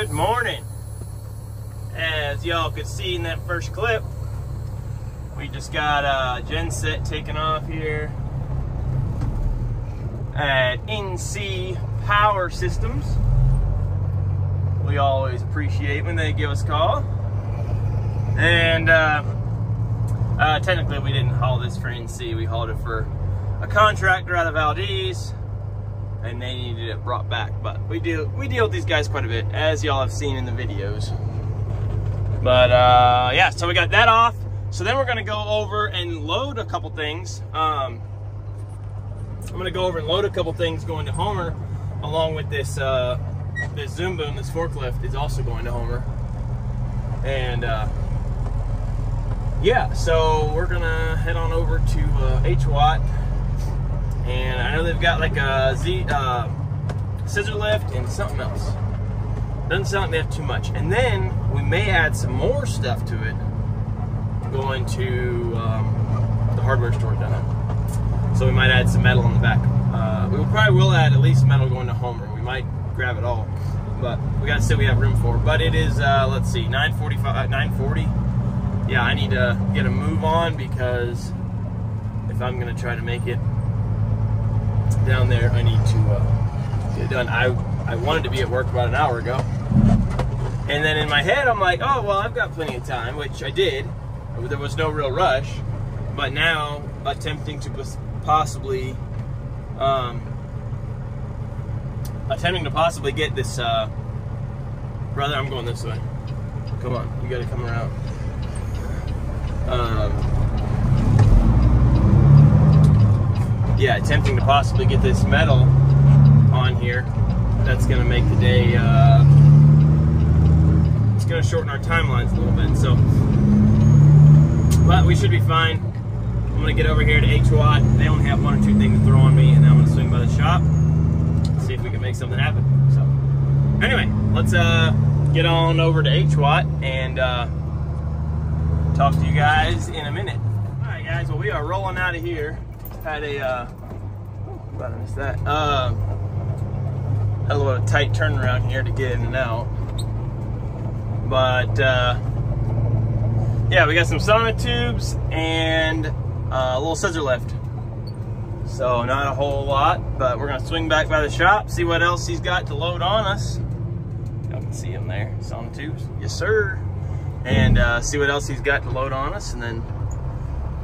Good morning. As y'all could see in that first clip, we just got a genset taken off here at NC Power Systems. We always appreciate when they give us a call. And technically we didn't haul this for NC, we hauled it for a contractor out of Valdez, and they needed it brought back. But we deal with these guys quite a bit, as y'all have seen in the videos. But yeah, so we got that off. So then we're gonna go over and load a couple things. I'm gonna go over and load a couple things going to Homer, along with this this Zoom Boom, this forklift is also going to Homer. And yeah, so we're gonna head on over to HWAT, and I know they've got like a scissor lift and something else. Doesn't sound like they have too much. And then we may add some more stuff to it going to the hardware store down. So we might add some metal in the back. We probably will add at least metal going to Homer. We might grab it all, but we gotta see what we have room for. But it is let's see, 9:40. Yeah, I need to get a move on, because if I'm gonna try to make it down there, I need to get it done. I wanted to be at work about an hour ago, and then in my head I'm like, oh well, I've got plenty of time, which I did. There was no real rush, but now attempting to possibly get this brother, I'm going this way, come on, you gotta come around. Yeah, attempting to possibly get this metal on here. That's gonna make the day, it's gonna shorten our timelines a little bit, so, but we should be fine. I'm gonna get over here to HWAT. They only have one or two things to throw on me, and then I'm gonna swing by the shop, see if we can make something happen. So, anyway, let's get on over to HWAT and talk to you guys in a minute. All right, guys, well, we are rolling out of here. Had a, about to miss that. Had a little tight turnaround here to get in and out. But, yeah, we got some sonotubes and a little scissor lift. So not a whole lot, but we're gonna swing back by the shop, see what else he's got to load on us. Y'all can see him there, sonotubes, yes sir. And see what else he's got to load on us, and then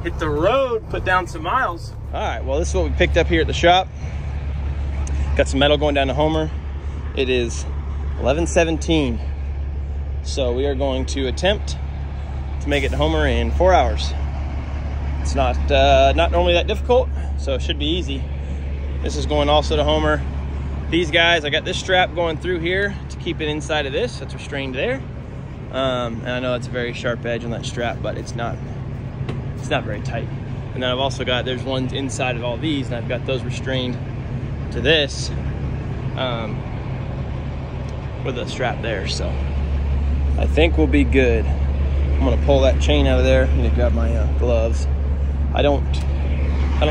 hit the road, put down some miles. All right, well, this is what we picked up here at the shop. Got some metal going down to Homer. It is 11:17. So we are going to attempt to make it to Homer in 4 hours. It's not normally that difficult, so it should be easy. This is going also to Homer. These guys, I got this strap going through here to keep it inside of this. That's restrained there. And I know it's a very sharp edge on that strap, but it's not very tight. And then I've also got, there's ones inside of all these, and I've got those restrained to this with a strap there. So I think we'll be good. I'm gonna pull that chain out of there. I need to grab my gloves. I don't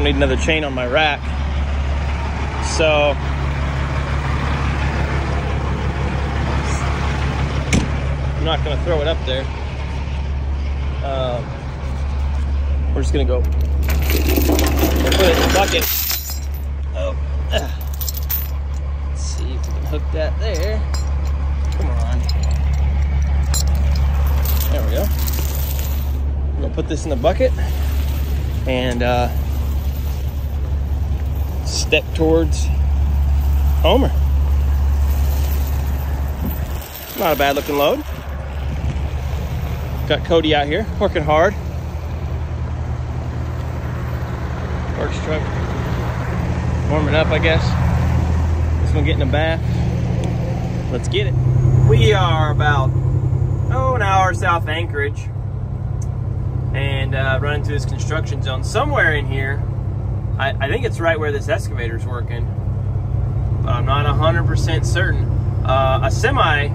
need another chain on my rack. So I'm not gonna throw it up there. We're just gonna go put it in the bucket. Oh, let's see if we can hook that there. Come on. There we go. I'm gonna put this in the bucket and step towards Homer. Not a bad looking load. Got Cody out here working hard. Works truck warming up, I guess. Just gonna get in a bath. Let's get it. We are about an hour south Anchorage, and running through this construction zone somewhere in here. I think it's right where this excavator's working, but I'm not 100% certain. A semi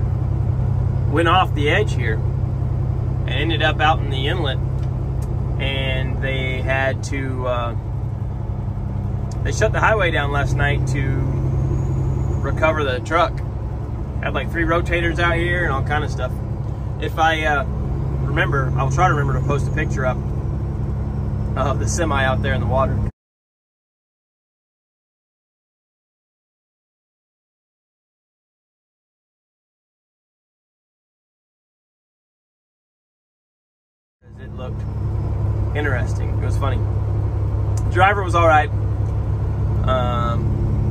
went off the edge here and ended up out in the inlet, and they had to they shut the highway down last night to recover the truck. Had like 3 rotators out here and all kind of stuff. If I remember, I'll try to remember to post a picture up of the semi out there in the water. It looked interesting. It was funny. The driver was all right.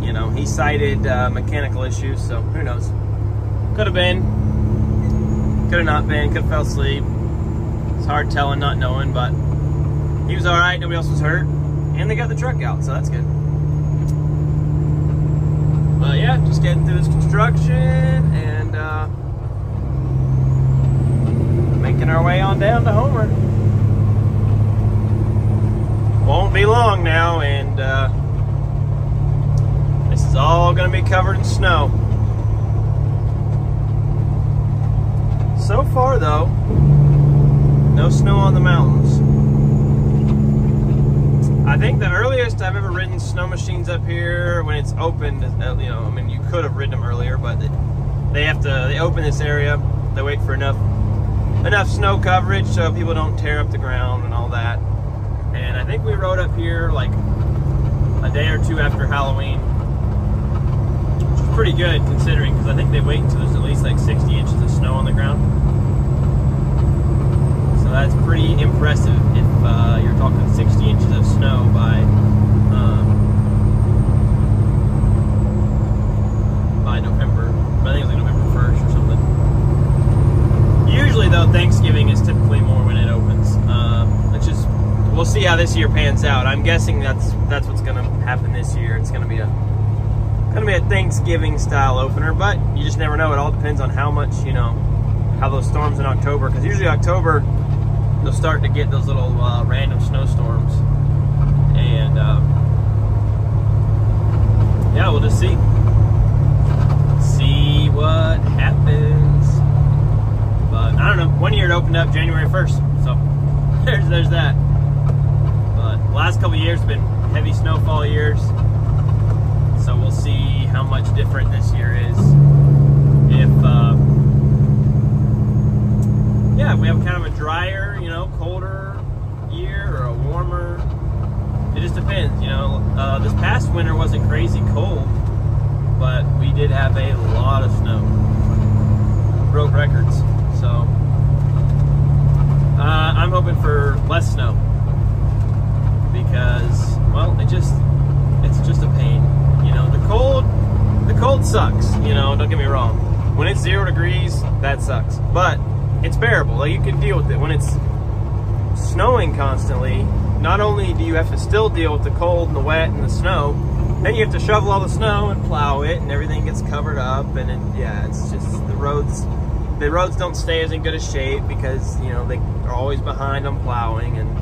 You know, he cited mechanical issues, so who knows? Could have been, could have not been, could have fell asleep. It's hard telling, not knowing, but he was all right. Nobody else was hurt, and they got the truck out, so that's good. But yeah, just getting through this construction and making our way on down to Homer. Won't be long now, and this is all going to be covered in snow. So far, though, no snow on the mountains. I think the earliest I've ever ridden snow machines up here when it's open, you know, I mean, you could have ridden them earlier, but they open this area. They wait for enough snow coverage so people don't tear up the ground and all that. And I think we rode up here like a day or 2 after Halloween, which is pretty good considering, because I think they wait until there's at least like 60 inches of snow on the ground. So that's pretty impressive if you're talking 60 inches of snow by November. I think it was like November 1st or something. Usually though, Thanksgiving is typically more when it opens. We'll see how this year pans out. I'm guessing that's what's going to happen this year. It's going to be a Thanksgiving style opener, but you just never know. It all depends on how much, you know, how those storms in October, because usually October you'll start to get those little random snowstorms, and yeah, we'll just see what happens. But I don't know. One year it opened up January 1st, so there's that. The last couple of years have been heavy snowfall years, so we'll see how much different this year is. If yeah, if we have kind of a drier, you know, colder year or a warmer, it just depends, you know. This past winter wasn't crazy cold, but we did have a lot of snow. Broke records, so I'm hoping for less snow. Because, well, it's just a pain, you know. The cold sucks, you know, don't get me wrong. When it's 0 degrees, that sucks, but it's bearable. Like, you can deal with it. When it's snowing constantly, not only do you have to still deal with the cold and the wet and the snow, then you have to shovel all the snow and plow it, and everything gets covered up, and yeah, it's just the roads don't stay as in good a shape because, you know, they are always behind on plowing, and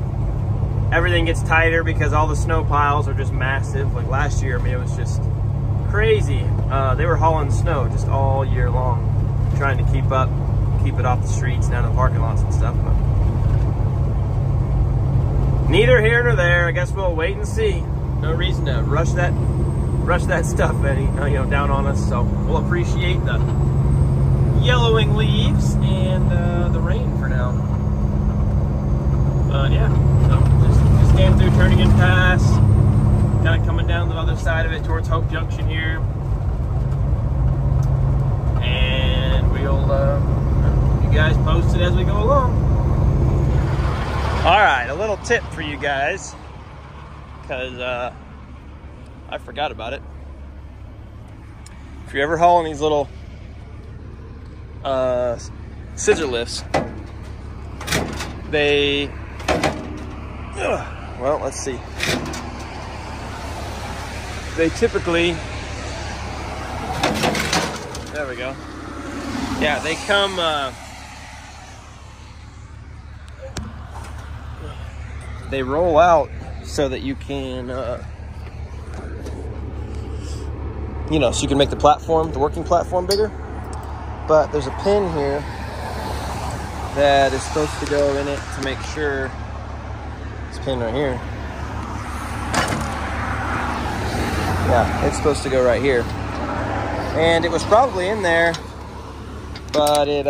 everything gets tighter because all the snow piles are just massive. Like last year, I mean, it was just crazy. They were hauling snow just all year long, trying to keep it off the streets, down to the parking lots and stuff. But neither here nor there. I guess we'll wait and see. No reason to rush that stuff down on us. So we'll appreciate the yellowing leaves and the rain for now. Yeah, so just came through Turning Pass, kind of coming down the other side of it towards Hope Junction here, and we'll keep you guys posted as we go along. All right, a little tip for you guys, because I forgot about it. If you're ever hauling these little scissor lifts, well, let's see. They typically, there we go. Yeah, they come, they roll out so that you can, you know, so you can make the platform, the working platform bigger. But there's a pin here that is supposed to go in it to make sure, this pin right here, yeah, it's supposed to go right here. And it was probably in there but it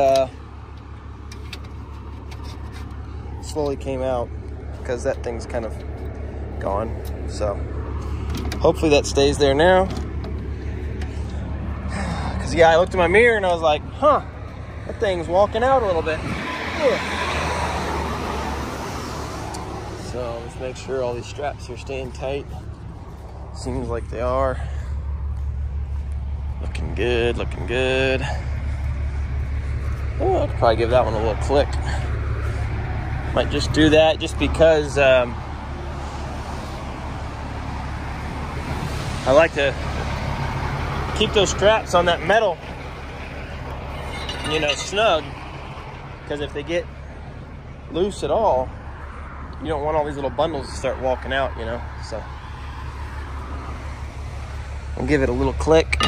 slowly came out because that thing's kind of gone. So hopefully that stays there now. Because yeah, I looked in my mirror and I was like, huh, that thing's walking out a little bit. Ugh. So let's make sure all these straps are staying tight. Seems like they are. Looking good, looking good. Oh, I could probably give that one a little click. Might just do that just because I like to keep those straps on that metal, you know, snug. Because if they get loose at all, you don't want all these little bundles to start walking out, you know. So I'll give it a little click.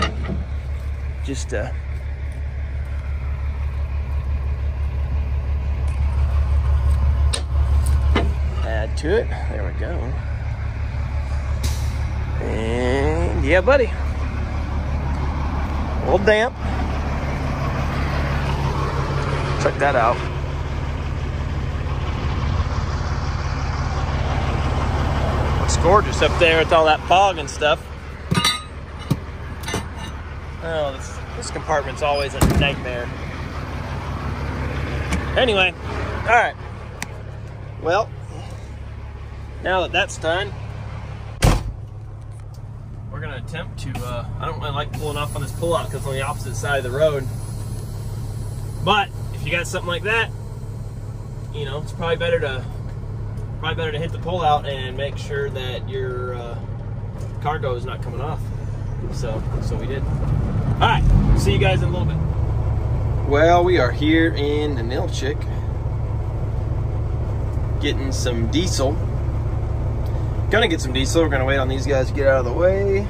Just add to it. There we go. And yeah, buddy. A little damp. Check that out. Looks gorgeous up there with all that fog and stuff. Oh, this compartment's always a nightmare. Anyway, all right. Well, now that that's done, we're gonna attempt to, I don't really like pulling off on this pull-out because it's on the opposite side of the road. But if you got something like that, you know, it's probably better to hit the pull-out and make sure that your cargo is not coming off. So we did. All right, see you guys in a little bit. Well, we are here in the Nilchik getting some diesel. Gonna get some diesel. We're gonna wait on these guys to get out of the way.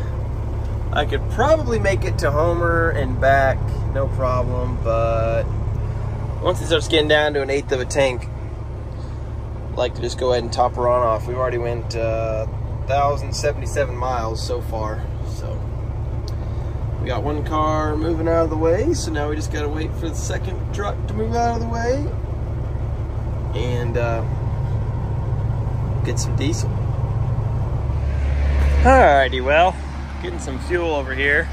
I could probably make it to Homer and back, no problem, but once it starts getting down to 1/8 of a tank, I'd like to just go ahead and top her on off. We've already went 1,077 miles so far, so we got one car moving out of the way, so now we just gotta wait for the second truck to move out of the way and get some diesel. Alrighty, well, getting some fuel over here.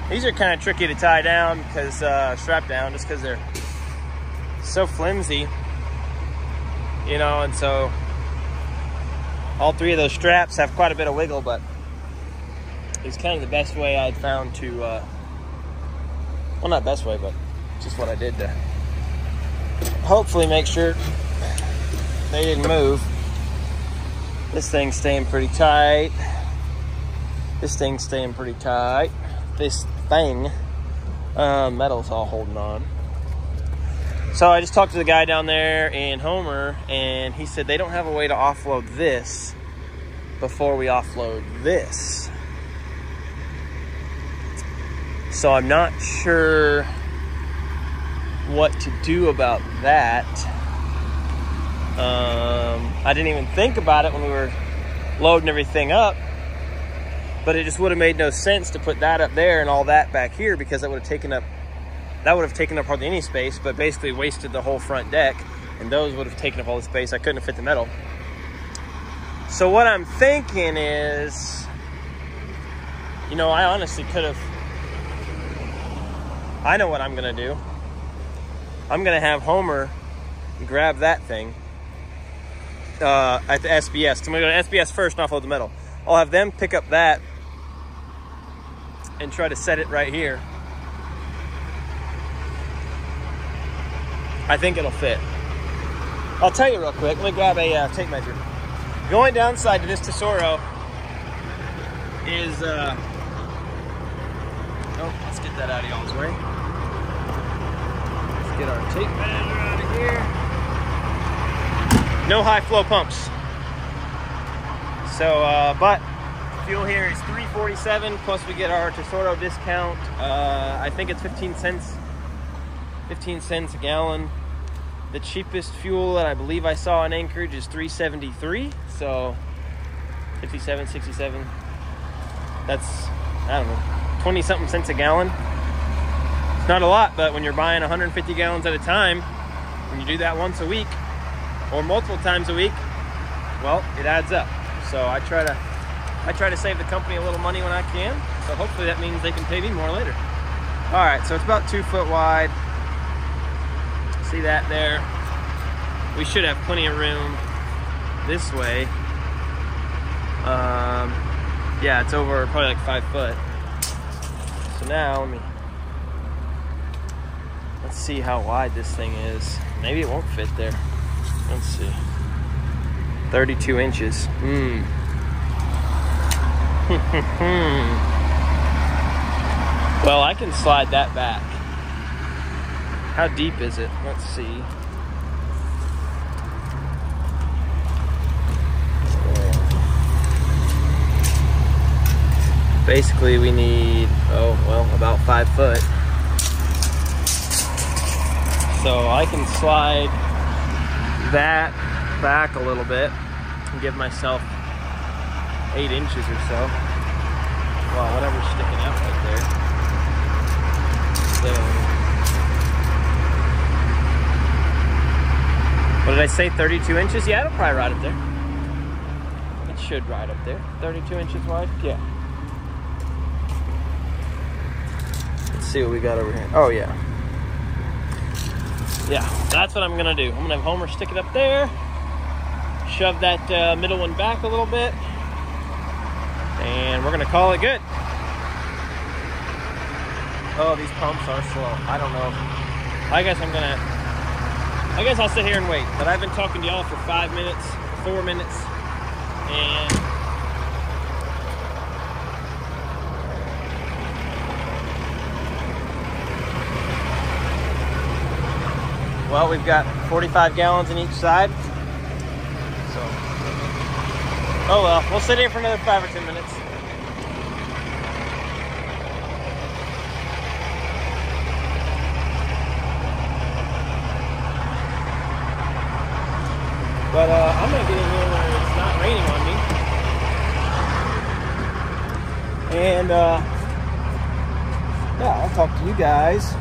These are kind of tricky to tie down because strap down, just because they're so flimsy, you know, and so all three of those straps have quite a bit of wiggle, but it's kind of the best way I'd found to, well, not best way, but just what I did to hopefully make sure they didn't move. This thing's staying pretty tight. This thing's staying pretty tight. This thing, metal's all holding on. So I just talked to the guy down there in Homer, and he said they don't have a way to offload this before we offload this. So I'm not sure what to do about that. I didn't even think about it when we were loading everything up, but it just would have made no sense to put that up there and all that back here, because that would have taken up hardly any space, but basically wasted the whole front deck, and those would have taken up all the space. I couldn't have fit the metal. So what I'm thinking is, you know, I honestly could have, I know what I'm gonna do. I'm gonna have Homer grab that thing at the SBS. So I'm gonna go to SBS first and offload the metal. I'll have them pick up that and try to set it right here. I think it'll fit. I'll tell you real quick. Let me grab a tape measure. The only downside to this Tesoro is, oh, let's get that out of y'all's way. Let's get our tape measure out of here. No high flow pumps. So, but fuel here is $3.47, plus we get our Tesoro discount. I think it's 15 cents a gallon. The cheapest fuel that I believe I saw in Anchorage is $3.73, so 57, 67. That's, I don't know, 20 something cents a gallon. It's not a lot, but when you're buying 150 gallons at a time, when you do that once a week or multiple times a week, well, it adds up. So I try to save the company a little money when I can. So hopefully that means they can pay me more later. All right, so it's about 2 foot wide. See that there? We should have plenty of room this way. Yeah, it's over probably like 5 foot. So now let's see how wide this thing is. Maybe it won't fit there. Let's see. 32 inches. Well, I can slide that back. How deep is it? Let's see. Basically, we need, about 5 foot. So I can slide that back a little bit and give myself 8 inches or so. Well, whatever's sticking out right there. So, what did I say, 32 inches? Yeah, it'll probably ride up there. It should ride up there. 32 inches wide? Yeah. Let's see what we got over here. Oh, yeah. Yeah, that's what I'm gonna do. I'm gonna have Homer stick it up there, shove that middle one back a little bit, and we're gonna call it good. Oh, these pumps are slow. I don't know. I guess I'll sit here and wait. But I've been talking to y'all for 5 minutes, 4 minutes, and well, we've got 45 gallons in each side. So, oh well, we'll sit here for another 5 or 10 minutes. But I'm gonna get in here where it's not raining on me. And yeah, I'll talk to you guys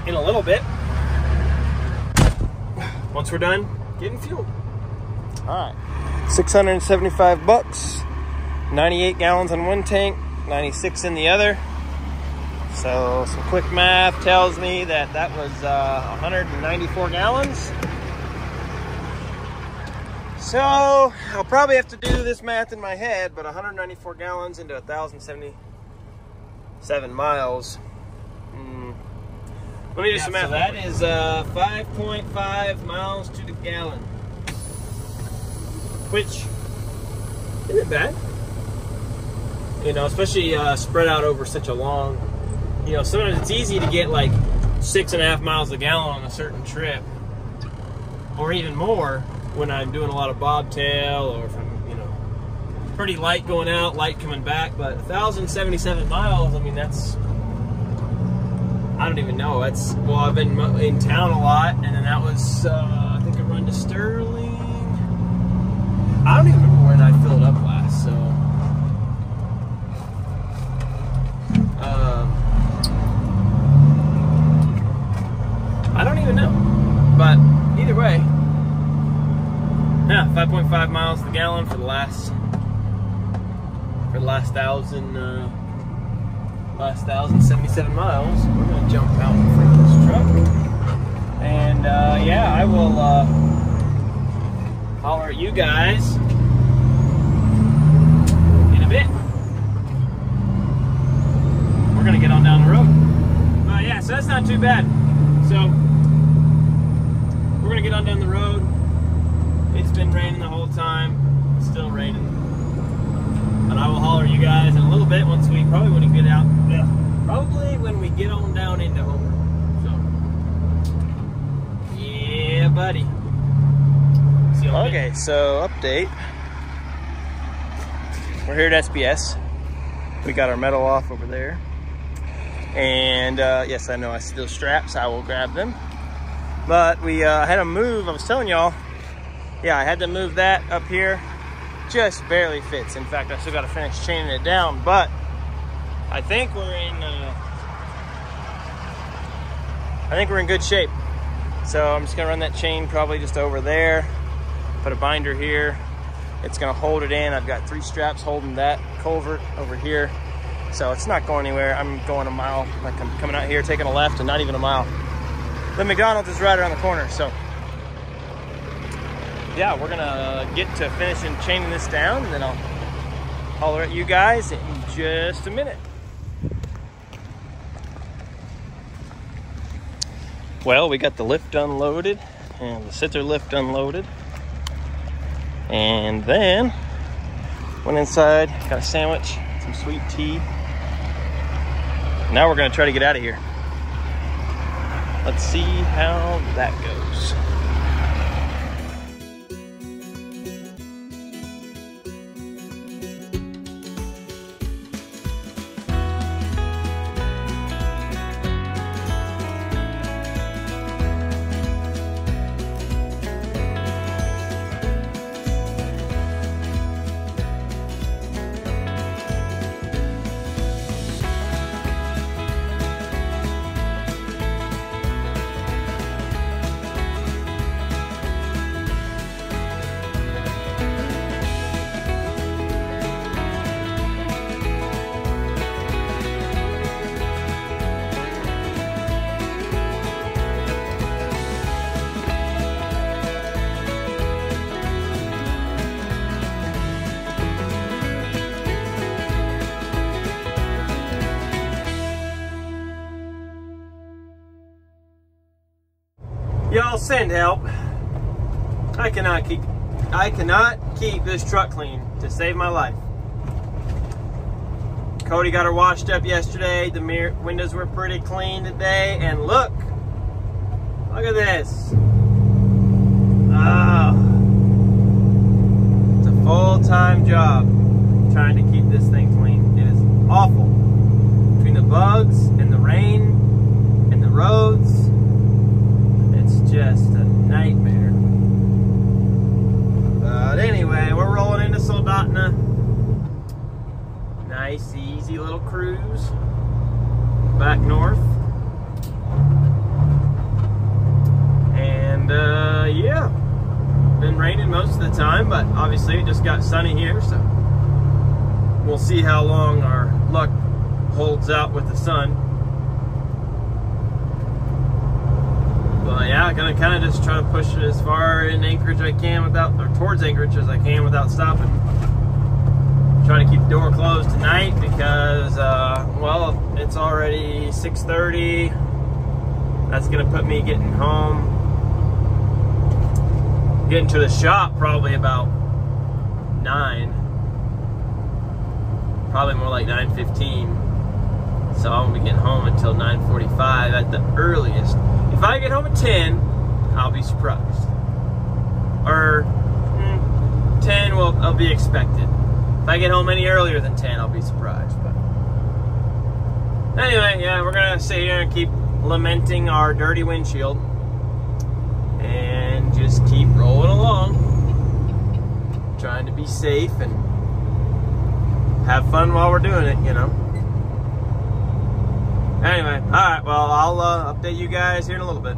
in a little bit. Once we're done getting fuel. All right, $675, 98 gallons in one tank, 96 in the other. So some quick math tells me that was 194 gallons. So I'll probably have to do this math in my head, but 194 gallons into 1,077 miles. Let me do some math. So that is 5.5 miles to the gallon, which isn't bad. You know, especially spread out over such a long, you know, sometimes it's easy to get like 6.5 miles a gallon on a certain trip, or even more when I'm doing a lot of bobtail, or if I'm, you know, pretty light going out, light coming back. But 1,077 miles, I mean, that's, I don't even know. That's, well, I've been in town a lot, and then that was, I think I run to Sterling. I don't even remember when I filled up last, so. I don't even know, but either way, yeah, 5.5 miles to the gallon for the last 1,077 miles. We're gonna jump out in front of this truck, and yeah, I will holler at you guys in a bit. We're gonna get on down the road. But yeah, so that's not too bad. So we're gonna get on down the road. It's been raining the whole time. It's still raining. And I will holler at you guys in a little bit once we, probably when we get out. Yeah. Probably when we get on down into Homer. So, yeah, buddy. See you okay, so update. We're here at SBS. We got our metal off over there. And yes, I know I see those straps. I will grab them. But we had to move. I was telling y'all, yeah, I had to move that up here. Just barely fits. In fact, I still got to finish chaining it down. But I think we're in think we're in good shape. So I'm just gonna run that chain probably just over there, put a binder here. It's gonna hold it in. I've got 3 straps holding that culvert over here. So it's not going anywhere. I'm going a mile, like I'm coming out here, taking a left and not even a mile. The McDonald's is right around the corner. So yeah, we're gonna get to finishing chaining this down, and then I'll holler at you guys in just a minute. Well, we got the lift unloaded and the scissor lift unloaded. And then went inside, got a sandwich, some sweet tea. Now we're gonna try to get out of here. Let's see how that goes. Y'all send help. I cannot keep this truck clean to save my life. Cody got her washed up yesterday. The windows were pretty clean today, and look at this. It's a full-time job trying to keep this thing clean. It is awful. Between the bugs and the rain and the roads, just a nightmare. But anyway, we're rolling into Soldotna. Nice, easy little cruise back north. And yeah, been raining most of the time, but obviously it just got sunny here, so we'll see how long our luck holds out with the sun. Yeah, I'm gonna kind of just try to push it as far in Anchorage I can without, or towards Anchorage as I can without stopping. Trying to keep the door closed tonight because, well, it's already 6:30. That's gonna put me getting home, getting to the shop probably about 9. Probably more like 9:15. So I won't be getting home until 9:45 at the earliest. If I get home at 10, I'll be surprised. Or 10 will be expected. If I get home any earlier than 10, I'll be surprised. But anyway, yeah, we're gonna sit here and keep lamenting our dirty windshield and just keep rolling along, trying to be safe and have fun while we're doing it, you know. Anyway, all right, well, I'll update you guys here in a little bit.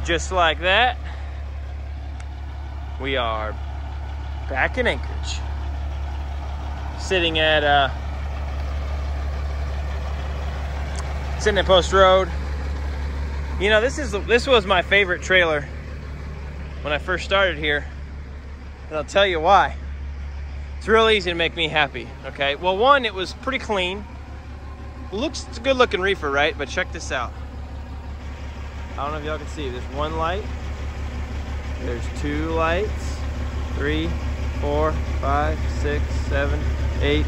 Just like that, we are back in Anchorage, sitting at sitting at Post Road. You know, this was my favorite trailer when I first started here, and I'll tell you why. It's real easy to make me happy, okay? Well, one, it was pretty clean. It's a good looking reefer, right? But check this out. I don't know if y'all can see. There's one light. There's two lights. 3, 4, 5, 6, 7, 8.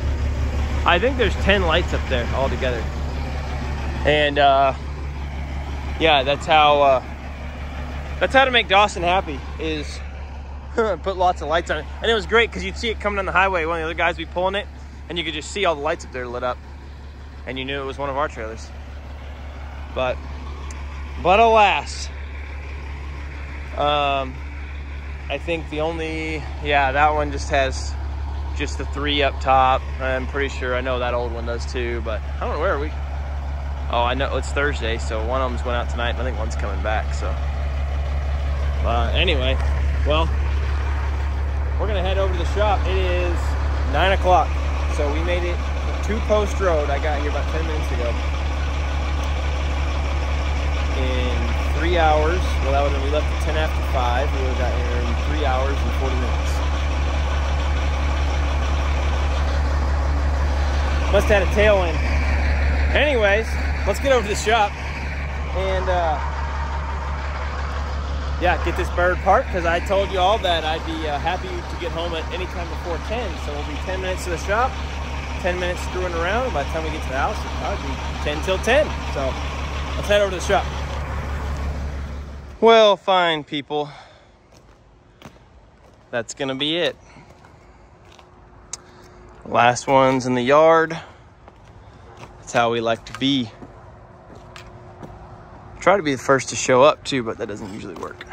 I think there's 10 lights up there all together. And yeah, that's how to make Dawson happy, is put lots of lights on it. And it was great because you'd see it coming on the highway. One of the other guys would be pulling it, and you could just see all the lights up there lit up, and you knew it was one of our trailers. But alas, I think the only, yeah, that one just has just the 3 up top. I'm pretty sure, I know that old one does too, but I don't know, where are we? Oh, I know it's Thursday, so one of them's went out tonight, and I think one's coming back, so. Anyway, well, we're gonna head over to the shop. It is 9 o'clock, so we made it to Post Road. I got here about 10 minutes ago. In 3 hours, well, that was when we left at 10 after 5. We would have got here in 3 hours and 40 minutes. Must have had a tailwind. Anyways, let's get over to the shop and yeah, get this bird parked, because I told you all that I'd be happy to get home at any time before 10. So we'll be 10 minutes to the shop, 10 minutes screwing around. By the time we get to the house, it'll probably be 10 till 10. So let's head over to the shop. Well, fine, people. That's gonna be it. Last one's in the yard. That's how we like to be. Try to be the first to show up too, but that doesn't usually work.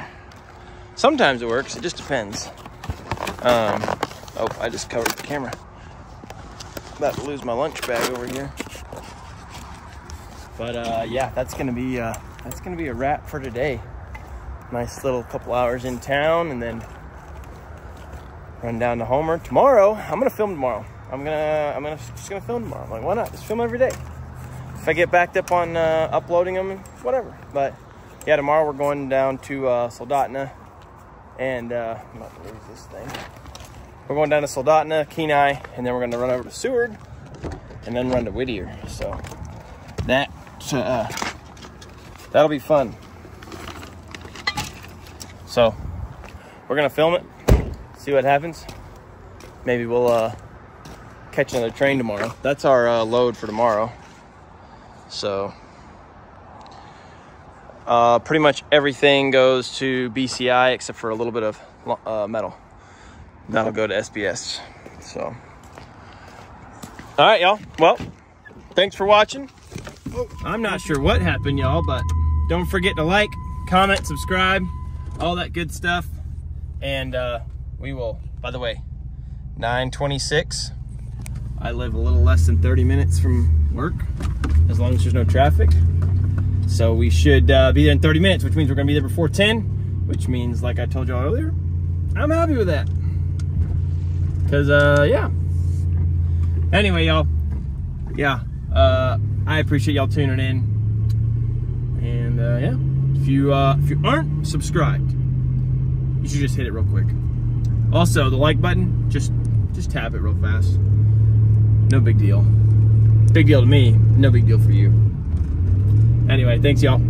Sometimes it works, it just depends. Oh, I just covered the camera. About to lose my lunch bag over here. But yeah, that's gonna be a wrap for today. Nice little couple hours in town, and then run down to Homer. Tomorrow, I'm gonna film tomorrow. I'm just gonna film tomorrow. I'm like, why not? Just film every day. If I get backed up on uploading them, whatever. But yeah, tomorrow we're going down to Soldotna, and I'm not gonna lose this thing. We're going down to Soldotna, Kenai, and then we're gonna run over to Seward, and then run to Whittier. So that'll be fun. So we're gonna film it, see what happens. Maybe we'll catch another train tomorrow. That's our load for tomorrow. So pretty much everything goes to BCI except for a little bit of metal. That'll go to SBS. So all right, y'all. Well, thanks for watching. I'm not sure what happened, y'all, but don't forget to like, comment, subscribe, all that good stuff. And we will, by the way, 9:26. I live a little less than 30 minutes from work, as long as there's no traffic. So we should be there in 30 minutes, which means we're gonna be there before 10, which means, like I told y'all earlier, I'm happy with that. Cause yeah. Anyway, y'all, yeah, I appreciate y'all tuning in. And yeah, if you aren't subscribed, you should just hit it real quick. Also, the like button, just tap it real fast. No big deal. Big deal to me, no big deal for you. Anyway, thanks y'all.